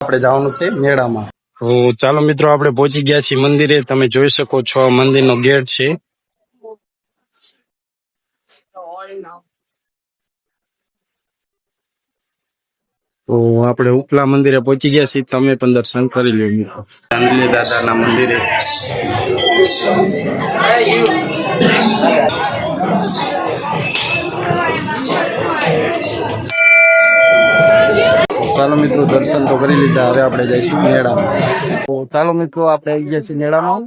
આપણે જવાનું છે મેળામાં. તો ચાલો મિત્રો, આપણે પહોંચી ગયા છીએ મંદિરે. તમે જોઈ શકો છો મંદિરનો ગેટ છે. તો આપણે ઉપલા મંદિરે પહોંચી ગયા છીએ. તમે પણ દર્શન કરી લો મિત્રો ચાંદલી દાદાના મંદિરે. ચાલો મિત્રો, દર્શન તો કરી લીધા. હવે આપણે જઈશું મેળામાં. તો ચાલો મિત્રો, આપણે આવી ગયા છીએ મેળામાં.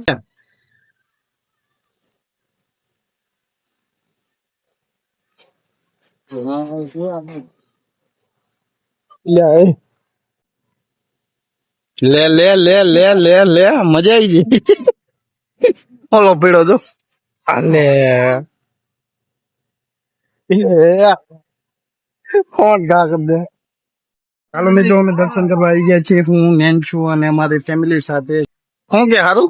લે લે લે લે લે લે મજા આવી ગઈ. ઓલો પીડો તો આલે કોણ ઘા કરી દે. ચાલો મિત્રો, અમે દર્શન કરવા આવી ગયા છીએ. હું મેન છું અને અમારી ફેમિલી સાથે. શું કે હારું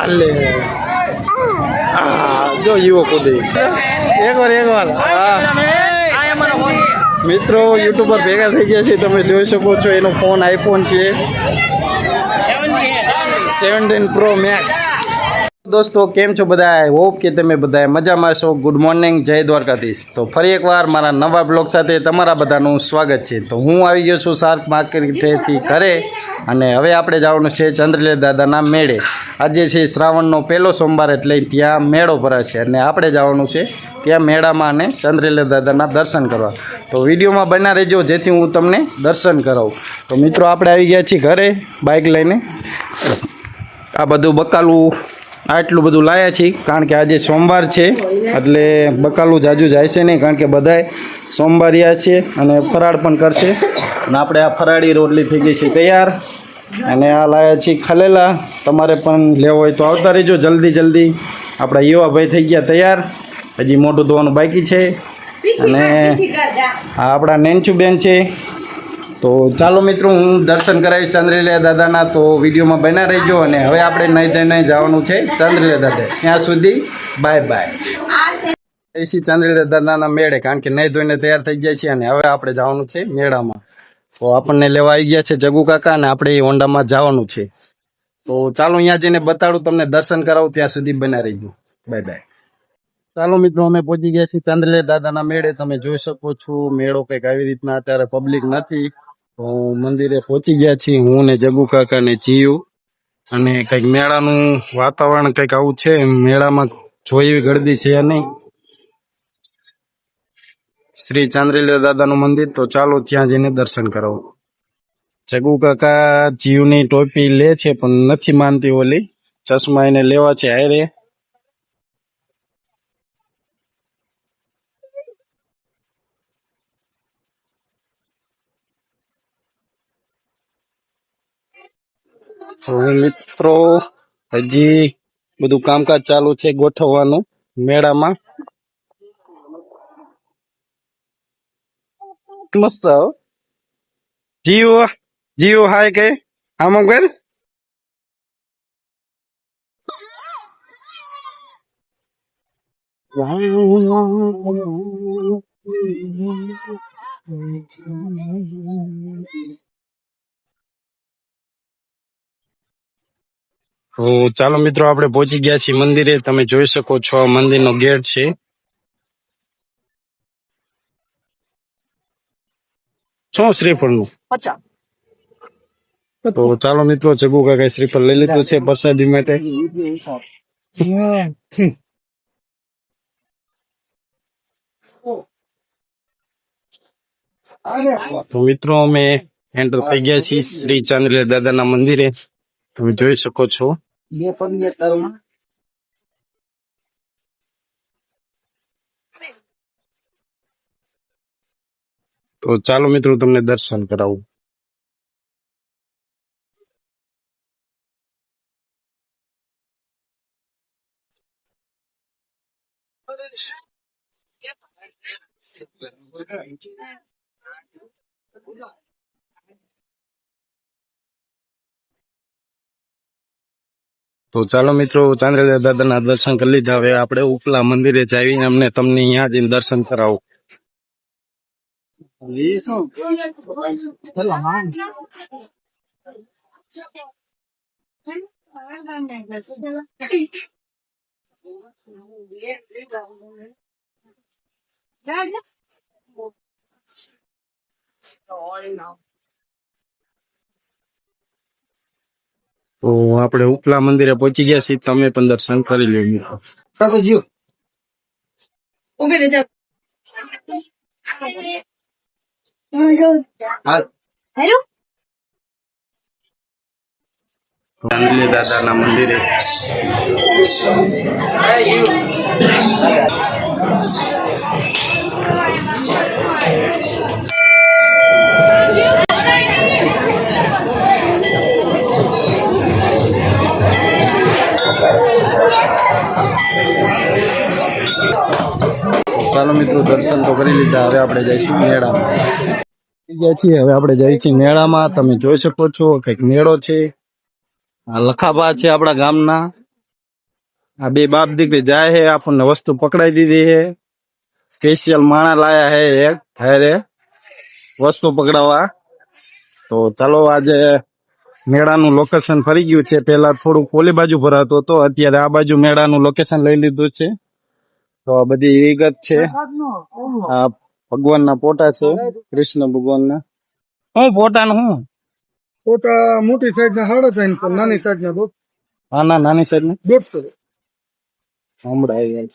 આલે જો યુવકો દે એક વાર મિત્રો યુટ્યુબર ભેગા થઈ ગયા છે. તમે જોઈ શકો છો એનો ફોન આઈફોન છે 17 Pro Max. દોસ્તો કેમ છો બધા? હોપ કે તમે બધા મજામાં છો. ગુડ મોર્નિંગ, જય દ્વારકાધીશ. તો ફરી એકવાર મારા નવા બ્લોગ સાથે તમારા બધાનું સ્વાગત છે. તો હું આવી ગયો છું શાર્ક માર્કેટથી ઘરે અને હવે આપણે જવાનું છે ચંદ્રલેલ દાદાના મેળે. આજે છે શ્રાવણનો પહેલો સોમવાર એટલે ત્યાં મેળો ભરાય છે અને આપણે જવાનું છે ત્યાં મેળામાં અને ચંદ્રલેલ દાદાના દર્શન કરવા. તો વિડીયોમાં બના રહેજો જેથી હું તમને દર્શન કરાવું. તો મિત્રો આપણે આવી ગયા છીએ ઘરે બાઇક લઈને. આ બધું બકાલું આટલું બધું લાયા છીએ કારણ કે આજે સોમવાર છે એટલે બકાલું જાજુ જાય છે નહીં, કારણ કે બધાય સોમવારિયા છે અને ફરાળ પણ કરશે. અને આપણે આ ફરાળી રોટલી થઈ ગઈ છે તૈયાર અને આ લાયા છીએ ખલેલા. તમારે પણ લેવો હોય તો આવતા રહેજો જલ્દી. આપણા યુવાભાઈ થઈ ગયા તૈયાર, હજી મોઢું ધોવાનું બાકી છે. અને આ આપણા નેન્ચુબેન છે. તો ચાલો મિત્રો, હું દર્શન કરાવી ચંદ્રલેલ દાદાના. તો વિડીયોમાં બના રહેજો અને હવે આપણે નહીં થઈને જવાનું છે ચંદ્રલેલ દાદા. ત્યાં સુધી બાય બાય. એસી ચંદ્રલેલ દાદાના મેળે, કારણ કે નહીં ધોઈને તૈયાર થઈ જાય છે અને હવે આપણે જવાનું છે મેળામાં. તો આપણને લેવા આવી ગયા છે જગુ કાકા અને આપણે એ હોન્ડામાં જવાનું છે. તો ચાલો અહીંયા જઈને બતાડું તમને, દર્શન કરાવું. ત્યાં સુધી બના રહેજો. Bye bye. ચાલો મિત્રો, અમે પહોંચી ગયા છીએ ચંદ્રલેલ દાદાના મેળે. તમે જોઈ શકો છો મેળો કંઈક આવી રીતના, અત્યારે પબ્લિક નથી. તો મંદિરે પહોંચી ગયા છીએ હું ને જગુ કાકા ને જીયુ. અને કંઈક મેળાનું વાતાવરણ કંઈક આવું છે. મેળામાં જોઈ એવી ગળદી છે નહીં. શ્રી ચંદ્રલેલ દાદાનું મંદિર. તો ચાલો ત્યાં જઈને દર્શન કરાવું. જગુ કાકા જીયુની ટોપી લે છે પણ નથી માનતી ઓલી. ચશ્મા એને લેવા છે હારે. તો મિત્રો હજી બધું કામકાજ ચાલુ છે ગોઠવવાનું મેળામાં. મસ્ત જીઓ હાય કે આમાં કર. તો ચાલો મિત્રો, આપણે પહોંચી ગયા છીએ મંદિરે. તમે જોઈ શકો છો મંદિરનો ગેટ છે. શું શ્રીફળનું? તો ચાલો મિત્રો, જગુ કાકા શ્રીફળ લઈ લીધું છે પ્રસાદી માટે. તો મિત્રો અમે એન્ટર થઈ ગયા છીએ શ્રી ચંદ્રલેલ દાદાના મંદિરે. તમે જોઈ શકો છો. તો ચાલો મિત્રો, તમને દર્શન કરાવું. તો ચાલો મિત્રો ચાંદ્રદેવ દાદાના દર્શન કરી લીધા. હવે આપણે ઉપલા મંદિરે જઈને અમને તમને અહીંયા જઈને દર્શન કરાવું. તો આપણે ઉપલા મંદિરે પહોંચી ગયા છીએ. તમે પણ દર્શન કરી લો મિત્રો. ચાંદલી દાદાના મંદિરે ચાલો મિત્રો દર્શન તો કરી લીધા. હવે આપણે જઈશું મેળામાં. ગયા છીએ હવે આપણે જઈએ છીએ મેળામાં. તમે જોઈ શકો છો કઈક મેળો છે. આ લખાબા છે આપણા ગામના. આ બે બાપ દીકરી જાય છે, આપણને વસ્તુ પકડાઈ દીધી છે. સ્પેશિયલ માણા લાયા છે એક હારે વસ્તુ પકડાવવા. તો ચાલો આજે મેળાનું લોકેશન ફરી ગયું છે. પેલા થોડુંક ઓલી બાજુ ભરાતું હતો, અત્યારે આ બાજુ મેળાનું લોકેશન લઈ લીધું છે. તો આ બધી વિગત છે. આ ભગવાનના ફોટા છે, કૃષ્ણ ભગવાનના. હું ફોટાનું હું ફોટા મોટી સાઈઝ ના 350, નાની સાઈઝ ના નાની સાઈડ ને 150. હમણાં આવી જાય.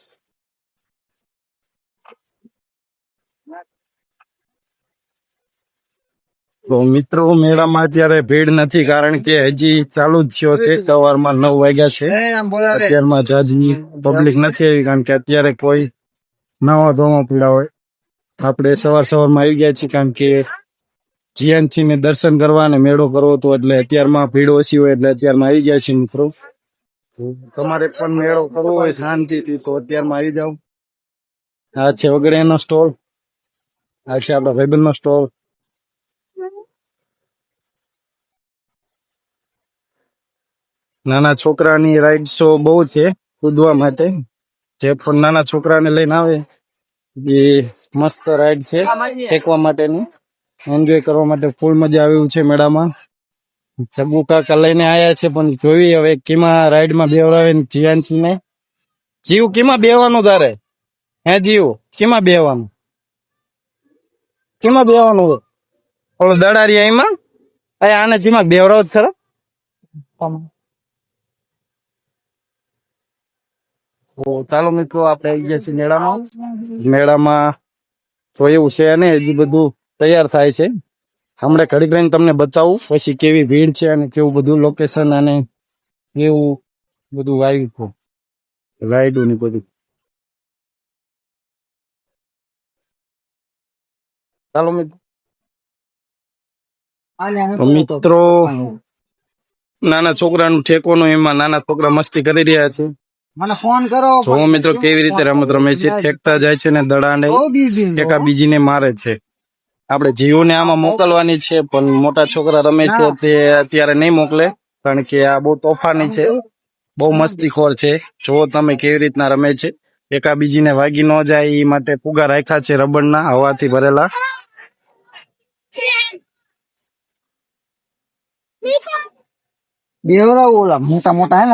તો મિત્રો મેળામાં અત્યારે ભીડ નથી, કારણ કે હજી ચાલુ જ થયો છે. સવારમાં 9 વાગ્યા છે. અત્યારમાં જાજી પબ્લિક નથી આવી, કારણ કે અત્યારે કોઈ નવા ધોવા પીડા હોય. આપણે સવારમાં આવી ગયા છીએ, કારણ કે જીયાનસી ને દર્શન કરવા અને મેળો કરવો હતો, એટલે અત્યારમાં ભીડ ઓછી હોય એટલે અત્યારમાં આવી ગયા છીએ મિત્રો. તમારે પણ મેળો કરવો હોય શાંતિથી તો અત્યારમાં આવી જાવ. આ છે વગડેનો સ્ટોલ, આ છે આપણા ભાઈબંધનો સ્ટોલ. નાના છોકરાની રાઈડ્સો બહુ છે કૂદવા માટે. જે પણ નાના છોકરાને લઈને આવે એ મસ્ત રાઈડ છે ફેંકવા માટેની, એન્જોય કરવા માટે ફૂલ મજા આવે એવું છે મેળામાં. ચગુ કાકા લઈને આયા છે, પણ જોઈ હવે કેમાં રાઈડમાં બેવરાવે જીયાનસી ને. જીવ કેમાં બેવાનું તારે? હે જીવ કેમાં બેવાનું? કેમાં બેવાનું? ઓલો દડારી એમાં આને જેમાં બેવરાવ જ ખરા. તો ચાલો મિત્રો આપણે આવી ગયા છીએ મેળામાં. મેળામાં તો એવું છે ને હજી બધું તૈયાર થાય છે. હમણાં ઘડીક રહીને તમને બતાવું પછી કેવી ભીડ છે અને કેવું બધું લોકેશન અને કેવું બધું આવ્યું છે રાઈડું ને બધું. ચાલો મિત્રો નાના છોકરાનું ઠેકોનું, એમાં નાના છોકરા મસ્તી કરી રહ્યા છે. મને ફોન કરો. જો મિત્રો કેવી રીતે રમત રમે છે, ફેંકતા જાય છે ને દડાને એકા બીજીને મારે છે. આપણે જીવોને આમાં મોકલવાની છે, પણ મોટા છોકરા રમે છે તે અત્યારે નહીં મોકલે, કારણ કે આ બહુ તોફાની છે, બહુ મસ્તીખોર છે. જો તમે કેવી રીતના રમે છે, એકા બીજીને વાગી ન જાય એ માટે ફુગા રાખ્યા છે રબરના, હવાથી ભરેલા. બેવરા ઓલા મોટા મોટા હે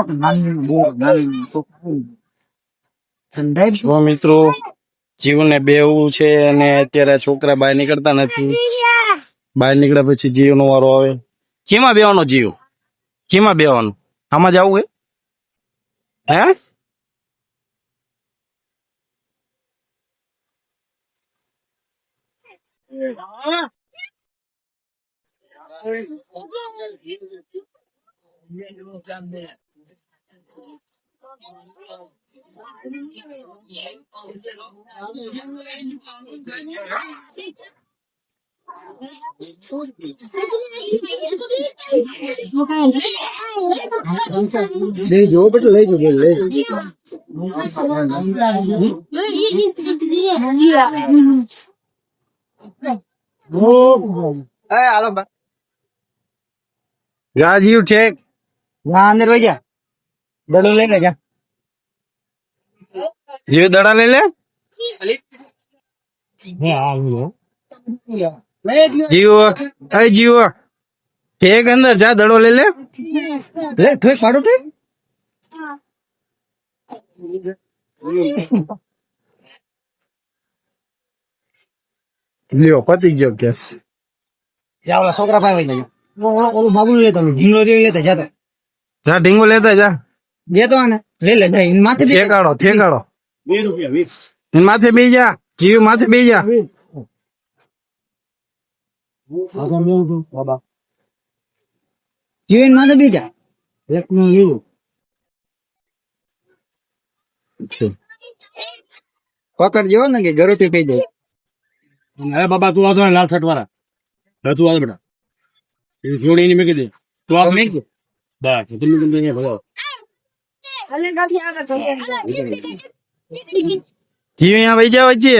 ને જો મિત્રો જીવને બેવું છે, અને અત્યારે છોકરા બહાર નીકળતા નથી. બહાર નીકળ્યા પછી જીવનો વારો આવે. કેમાં બેવાનો જીવ? કેમાં બેવાનું? આમાં જવું હે? લઈ જો બેટા, લઈ જો લઈ. હાલો રાજીવ ઠેક અંદર વહી જા. દડો લઈ લે જા. જીવ દડા લઈ લે. જીવ અરે જીવ ઠેક અંદર જા દડો લઈ લે. લે થોય પાડો તે. લ્યો પતી ગયો કેસ. ઓલા છોકરા પાસે વઈ જાય. ઓલું બાબુ લેતો ઢીંગલો લેતા જાતો. જા ઢીંગો લેતા જા. દેતો આને લઈ લે ભાઈ માથે બી ઠેકાડો ઠેકાડો. 20 રૂપિયા 20. એન માથે બે જા. જીવ માથે બે જા. બાબા જીવન માથે બી જા. એક નું લીધું. પકડ જેવો ને કે ઘરેથી કહી દે. અરે બાબા તું આવતો લાલ શર્ટ વાળા તું આવ બેટા એ જોડી ની મેકી દે તું આવ મેં કીધું. બસ તમે તમને અહીંયા ભગાવો જીવ અહીંયા વઈ જા વચ્ચે.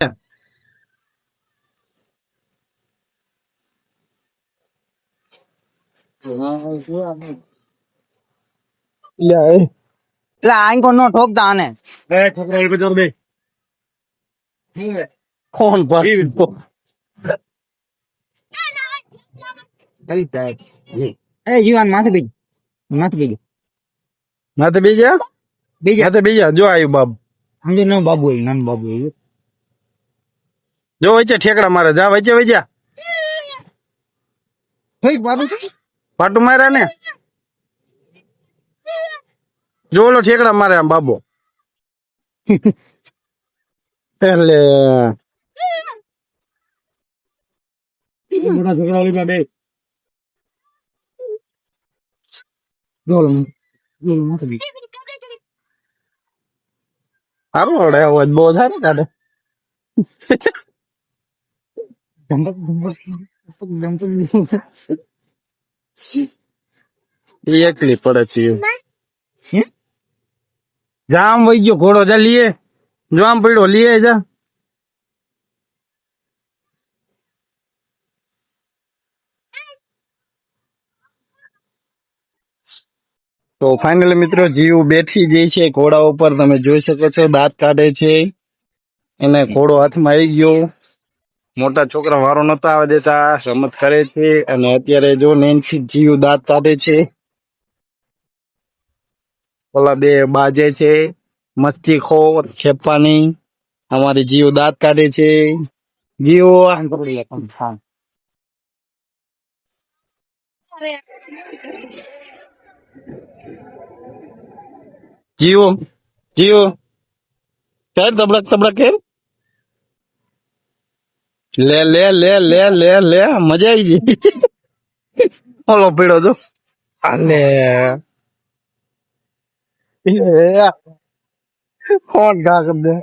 એટલે આંકો નો ઠોકતા આને. એ છોકરા એ બજાર બે કોણ પર એ જીવન માથે બી માથે બી માથે બે જા. બીજા માથે બે જા. જો આવ્યું બાપ. સમજો નો બાબુ હોય નાનો બાબુ હોય. જો વચ્ચે ઠેકડા મારે. જા વચ્ચે વઈ જા. થોઈ બાબુ પાટું માર્યા ને. જો ઓલો ઠેકડા મારે આમ બાબો. એટલે મોટા છોકરા ઓલી બે બોલો માથે બી સારું આવડે અવાજ બહુ સારું કાઢે. એ એકલી પડે છે. જા આમ વઈ ગયો ઘોડો. જા લીએ. જો આમ પડ્યો લીએ જા. તો ફાઇનલી મિત્રો જીવ બેઠી જાય છે ઘોડા ઉપર. તમે જોઈ શકો છો દાંત કાઢે છે. એને ઘોડો હાથમાં આવી ગયો. મોટા છોકરા વારો નતા આવવા દેતા. રમત કરે છે અને અત્યારે જો નેન્સી જીવ દાંત કાઢે છે. ઓલા બે બાજે છે મસ્તી ખોર ખેપવાની. અમારી જીવ દાંત કાઢે છે. જીવ જીવો જીવો કર તબડક તબડક કર. લે લે લે લે લે લે મજા આવી ગઈ. ઓલો પીડો જો. આલે કોણ ઘા કરી દે.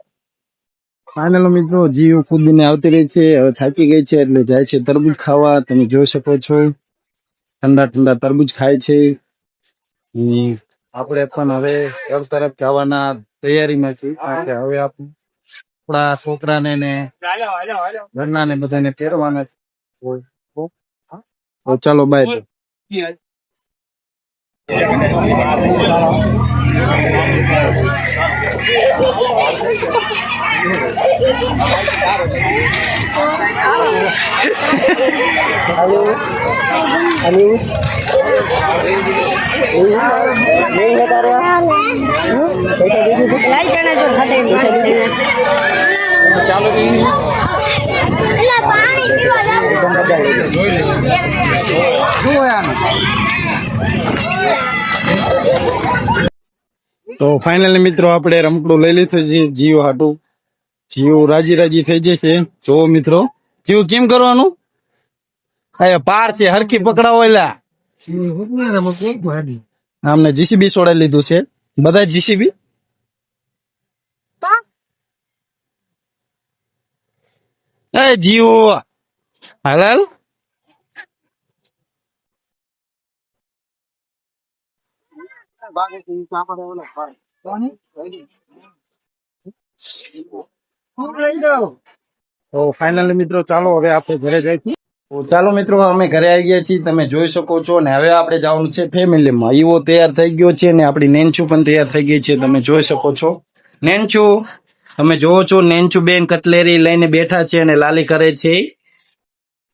ફાઇનલ મિત્રો જીવ કૂદીને આવતી રહી છે. હવે થાકી ગઈ છે એટલે જાય છે તરબૂચ ખાવા. તમે જોઈ શકો છો ઠંડા ઠંડા તરબૂચ ખાય છે. આપણે પણ હવે ઘર તરફ જવાના તૈયારીમાં છીએ. કારણ કે હવે આપણા છોકરાને ને ઘરના ને બધાને પહેરવાના હોય. તો ચાલો બાય. લાલ ચણા જો ખાતે ચાલો પાણી પીવા તો ફાઇનલી મિત્રો આપણે રમકડું લઈ લીધું છે જીવ હાટું. જીવ રાજી રાજી થઈ જશે. જો મિત્રો જીવ કેમ કરવાનું. પાર છે હરખી પકડાવો. એલા અમને જીસીબી છોડાઈ લીધું છે. બધા જીસીબી એ જીવ હાલ તો ફાઇનલી મિત્રો ચાલો હવે આપણે ઘરે જઈશું. તો ચાલો મિત્રો અમે ઘરે આવી ગયા છીએ, તમે જોઈ શકો છો. ને હવે આપણે જવાનું છે ફેમિલીમાં. ઈવો તૈયાર થઈ ગયો છે ને આપણી નેન્ચુ પણ તૈયાર થઈ ગઈ છે, તમે જોઈ શકો છો. નેન્ચુ, તમે જોવો છો નેન્ચુ બેન કટલેરી લઈને બેઠા છે અને લાલી કરે છે.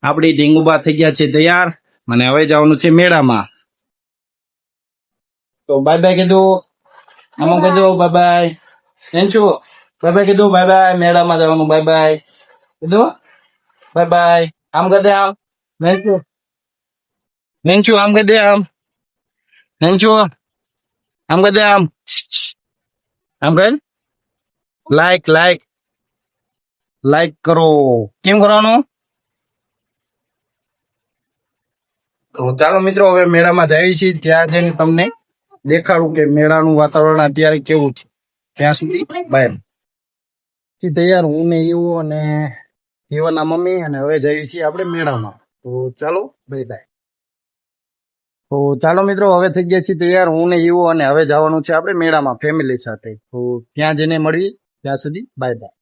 આપણી ઢીંગુબા થઈ ગયા છે તૈયાર અને હવે જવાનું છે મેળામાં. તો બાય બાય કીધું, આમાં કીધું બાય બાય. નેન્ચુ બાય બાય કીધું, બાય બાય. મેળામાં જવાનું બાય બાય કીધું, બાય બાય. આમ કરી દે આમ. નેન્ચુ, નેન્ચુ આમ કરી દે આમ. નેન્ચુ આમ કરી દે આમ. આમ કર. લાઈક લાઈક લાઈક કરો. કેમ કરવાનું? તો ચાલો મિત્રો હવે મેળામાં જઈએ છીએ, ત્યાં જઈને તમને દેખાડું કે મેળાનું વાતાવરણ અત્યારે કેવું છે. ત્યાં સુધી બાય. તૈયાર હું ને એવો અને એવાના મમ્મી અને હવે જઈએ છીએ આપણે મેળામાં. તો ચાલો બાય બાય. તો ચાલો મિત્રો હવે થઈ ગયા છીએ તૈયાર હું ને એવો અને હવે જવાનું છે આપણે મેળામાં ફેમિલી સાથે. તો ત્યાં જઈને મળીએ, ત્યાં સુધી બાય બાય.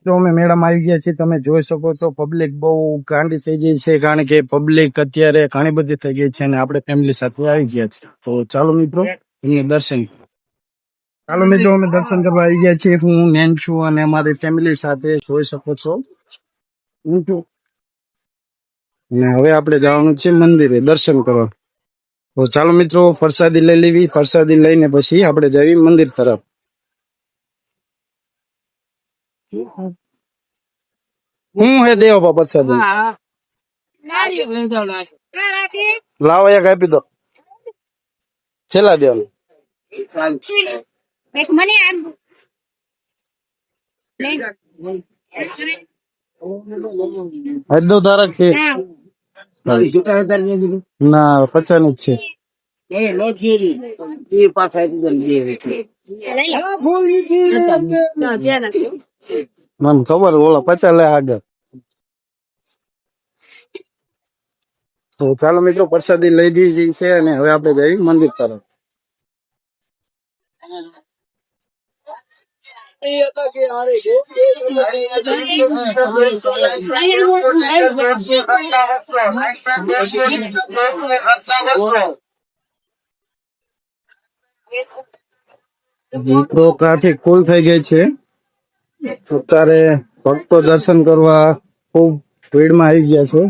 તો અમે મેળામાં આવી ગયા છીએ, તમે જોઈ શકો છો પબ્લિક બહુ ગાંડી થઈ ગઈ છે, કારણ કે પબ્લિક અત્યારે ઘણી બધી થઈ ગઈ છે અને આપણે ફેમિલી સાથે આવી ગયા છીએ. તો ચાલો મિત્રો એમને દર્શન. ચાલો મિત્રો અમે દર્શન કરવા આવી ગયા છીએ, હું મેન છું અને અમારી ફેમિલી સાથે જોઈ શકો છો હું છું. અને હવે આપણે જવાનું છે મંદિરે દર્શન કરવા. તો ચાલો મિત્રો પ્રસાદી લઈ લેવી, પ્રસાદી લઈને પછી આપણે જઈએ મંદિર તરફ. હું હે દેવો બાપા પ્રસાદી લાવો, એક આપી દો. છેલ્લા દેવાનું એક મને હદ દો તારક છે. ના 50 ની જ છે. મને ખબર ઓલા 50 લે આગળ. તો ચાલો મિત્રો પ્રસાદી લઈ દીધી છે અને હવે આપણે જઈએ મંદિર તરફ. મિત્રો ટ્રાફિક ફૂલ થઈ ગઈ છે, અત્યારે ભક્તો દર્શન કરવા ખૂબ ભીડમાં આવી ગયા છે.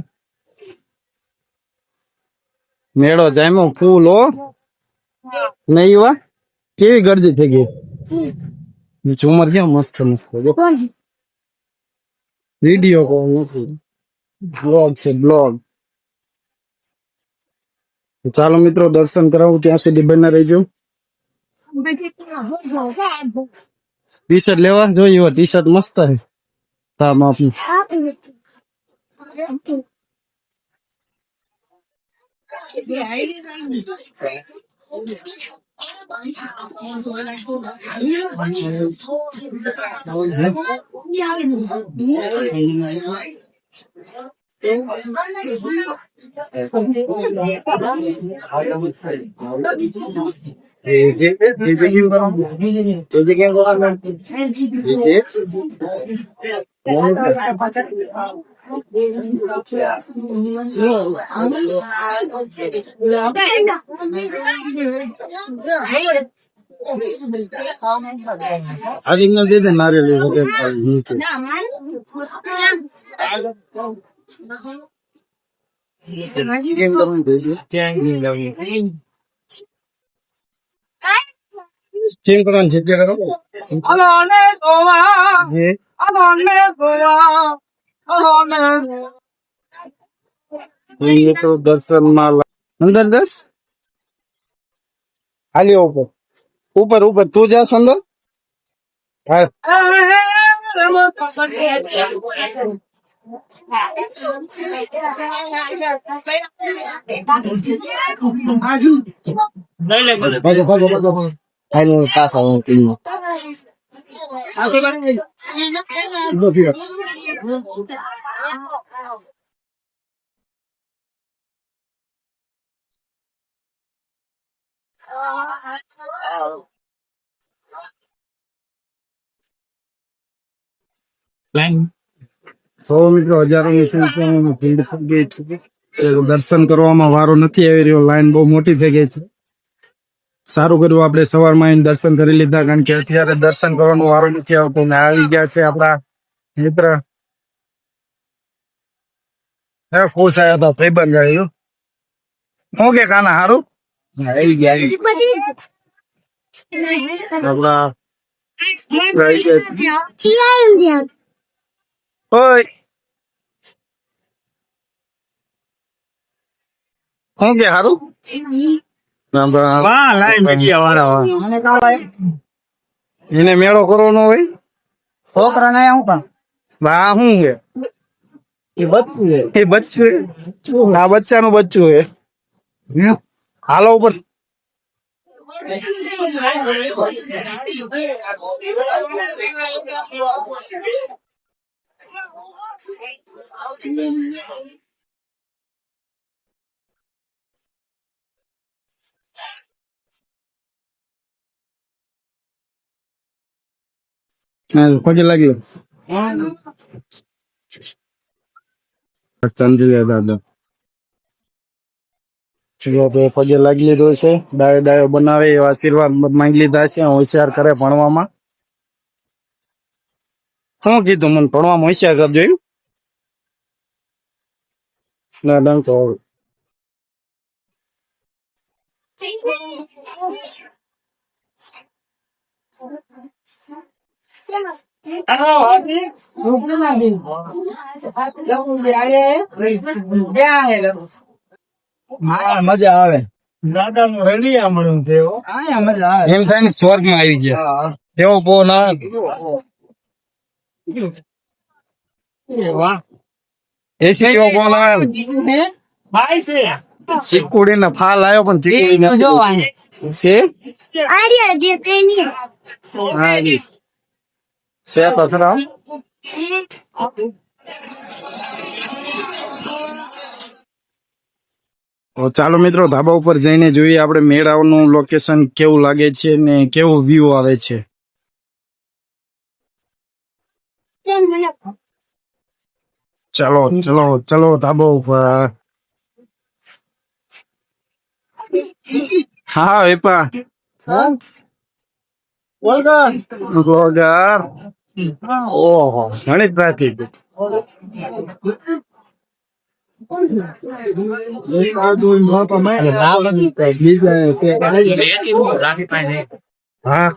મેળો જામ્યો ફૂલ હો નહીં વા, કેવી ગર્દી થઈ ગઈ. ઝુમર કેમ મસ્ત મસ્ત વિડીયો કોલ નથી, બ્લોગ છે બ્લોગ. ચાલો મિત્રો દર્શન કરાવું, ત્યાં સુધી બના રહેજો. ટી શર્ટ લેવા જોઈએ, ટી શર્ટ મસ્ત છે. તામ આપનું આદિમ ના દે દે નારિયેળ નીચે. ચેન્જ કરવાની જગ્યા કરો. તો દર્શન માં અંદર 10 હાલી ઉપર ઉપર ઉપર તું જાસ અંદર. હા ભાગો ભાગો ભાગો. હાલો પાસ આવો ટીમ તો મિત્રો હજારોની સંખ્યામાં ભીડ થઈ ગઈ છે દર્શન કરવામાં વારો નથી આવી રહ્યો લાઈન બહુ મોટી થઈ ગઈ છે સારું કર્યું આપણે સવારમાં આવીને દર્શન કરી લીધા કારણ કે અત્યારે દર્શન કરવાનો વારો નથી આવતો ને આવી ગયા છે આપણા મિત્ર ખુશ આવ્યા હતા ભાઈબંધ આવ્યો શું કે કાના હારું આવી ગયા આપણા ઓય શું કે હારું એને મેળો કરવાનો હોય છોકરા ને હું કામ બા શું છે એ બચ્ચું એ બચ્ચું આ બચ્ચાનું બચ્ચું છે હાલો ઉપર પગે લાગ્યો ચંદ્રિયા દાદા પગે લાગી લીધો છે ડાયો ડાયો બનાવે એવા આશીર્વાદ માંગી લીધા છે હોશિયાર કરે ભણવામાં શું કીધું મને ભણવામાં હોશિયાર કરજો એમ ના ડંકો મજા આવે દાદા નું રેડિયા મળ્યું તેવો મજા આવે એમ થાય ને સ્વર્ગ માં આવી ગયા તેવો બહુ ના એસી કેવો ફોન આવે ચીકુડી ને ફાલ આવ્યો પણ ચીકુડી છે પથરા તો ચાલો મિત્રો ધાબા ઉપર જઈને જોઈએ આપણે મેળાનું લોકેશન કેવું લાગે છે ને કેવો વ્યૂ આવે છે ચલો ચલો ચલો ધાબા ઉપર હા વેપા બ્લોગર ઓહો ઘણી ટ્રાફિક હા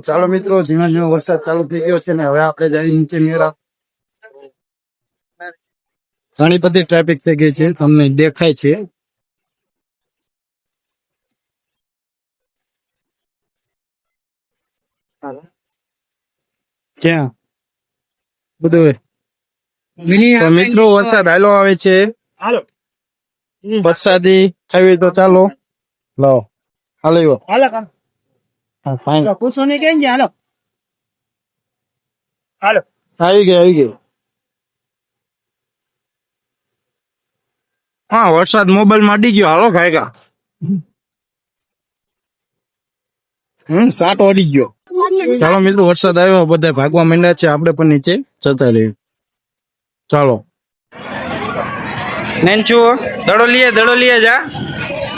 ચાલો મિત્રો ધીમે ધીમે વરસાદ ચાલુ થઈ ગયો છે ને હવે આપણે જઈ નીચે મેળા ઘણી બધી ટ્રાફિક થઈ ગઈ છે તમને દેખાય છે ક્યાં બધું તો મિત્રો વરસાદ હાલો આવે છે હાલો વરસાદી ખાવી તો ચાલો લાવો હાલો હાલો કામ હા ફાઈન પૂછો નહીં કેમ હાલો હાલો આવી ગયો હા વરસાદ મોબાઈલ માં અડી ગયો હાલો ખાયગા સાટ અડી ગયો ચાલો મિત્રો વરસાદ આવ્યો બધા ભાગવા માંડ્યા છે આપણે પણ નીચે જતા રહીએ ચાલો નેન્ચુ દડો લીએ જા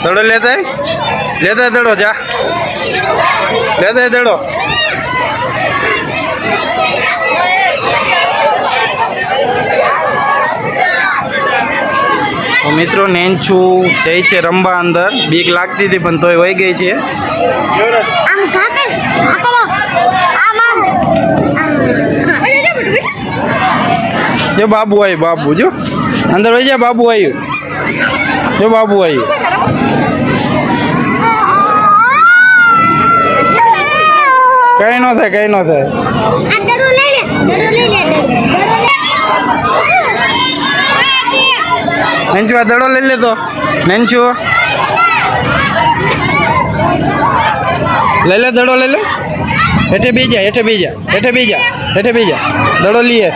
દડો લેતા દડો જા લેતા દડો તો મિત્રો નેન્ચુ જઈ છે રમવા અંદર બીક લાગતી હતી પણ તોય વહી ગઈ છે જો બાબુ આવ્યું બાબુ જો અંદર વહી જા બાબુ આવ્યું જો બાબુ આવ્યું કઈ ન થાય નેન્ચુ આ દડો લઈ લેતો નેન્ચુ લઈ લે દડો લઈ લે. હેઠે બી જા, હેઠે બી જા, હેઠે બી જા, હેઠે બી જા. દડો લઈએ,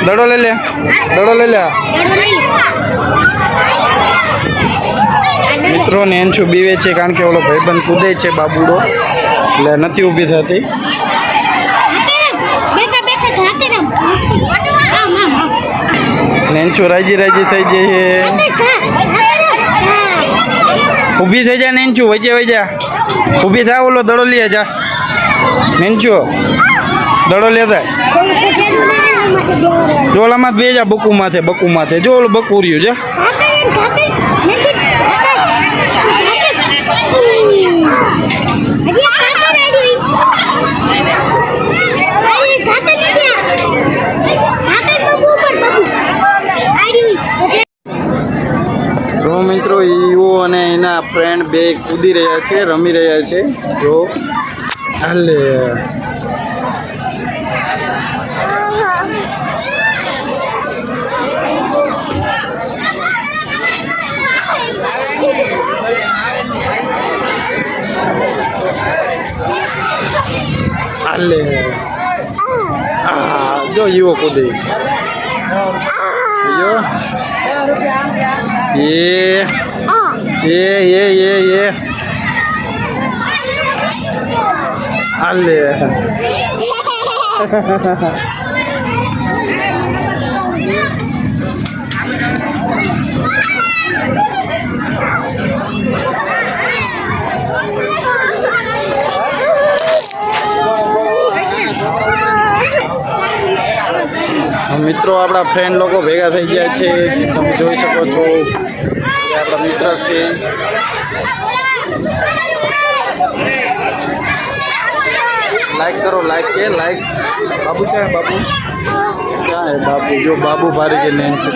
દડો લઈ લે, દડો લઈ લે. મિત્રો નેન્છું બીવે છે કારણ કે ઓલો ભાઈબંધ કૂદે છે બાબુડો, એટલે નથી ઊભી થતી. બેઠા બેઠા જાતે રમ આમ આમ આમ નેન્છું રાજી રાજી થઈ જાય. ઊભી થઈ જા નેન્છું, વચ્ચે વહી જા. ઊભી થા, ઓલો દડો લઈએ જા. નેન્છું દડો લેતા જો ઓલામાં બે જા, બકુ માથે, બકુ માથે જો ઓલું બકુ રહ્યું છે. જો મિત્રો ઈવો અને એના ફ્રેન્ડ બે કૂદી રહ્યા છે, રમી રહ્યા છે. જો હાલે હાલે જો ઈવો કૂદે જો એ હાલે મિત્રો આપણા ફ્રેન્ડ લોકો ભેગા થઈ ગયા છે, તમે જોઈ શકો છો. એ આપણા મિત્ર છે. લાઈક કરો, લાઈક કે લાઈક. બાબુ છે, બાબુ ક્યાં હે બાબુ? જો બાબુ ભારી કે મેન છે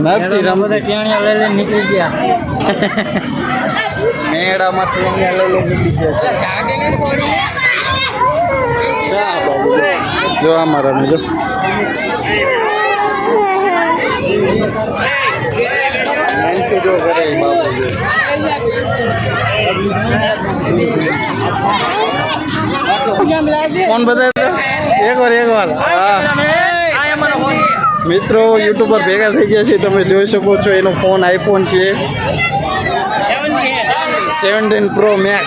નથી રમતા. ટેણિયા લઈ લઈને નીકળી ગયા. મેળામાં ટેણિયા લઈ લઈને નીકળી ગયા છે. બાબુ જો અમારા રમે જો. મેન્ચો જો કરે બાબુ જો. કોણ બતાવે? એક વાર હા મિત્રો યુટ્યુબર ભેગા થઈ ગયા છે, તમે જોઈ શકો છો. એનો ફોન આઈફોન છે 17 Pro Max.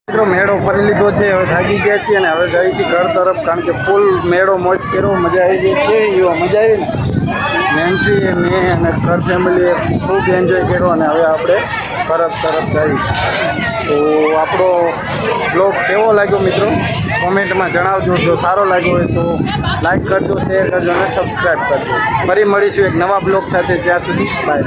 મિત્રો મેળો ફરી લીધો છે, હવે થાકી ગયા છીએ અને હવે જાય છે ઘર તરફ, કારણ કે ફૂલ મેળો મોજ કર્યો, મજા આવી ગઈ. કેવી મજા આવી ને? નેન્સી મેં અને ઘર ફેમિલીએ ખૂબ એન્જોય કર્યો અને હવે આપણે તરફ જઈએ છીએ. તો આપણો બ્લોગ કેવો લાગ્યો મિત્રો કોમેન્ટમાં જણાવજો. જો સારો લાગ્યો હોય તો લાઈક કરજો, શેર કરજો અને સબસ્ક્રાઈબ કરજો. ફરી મળીશું એક નવા બ્લોગ સાથે. ત્યાં સુધી બાય.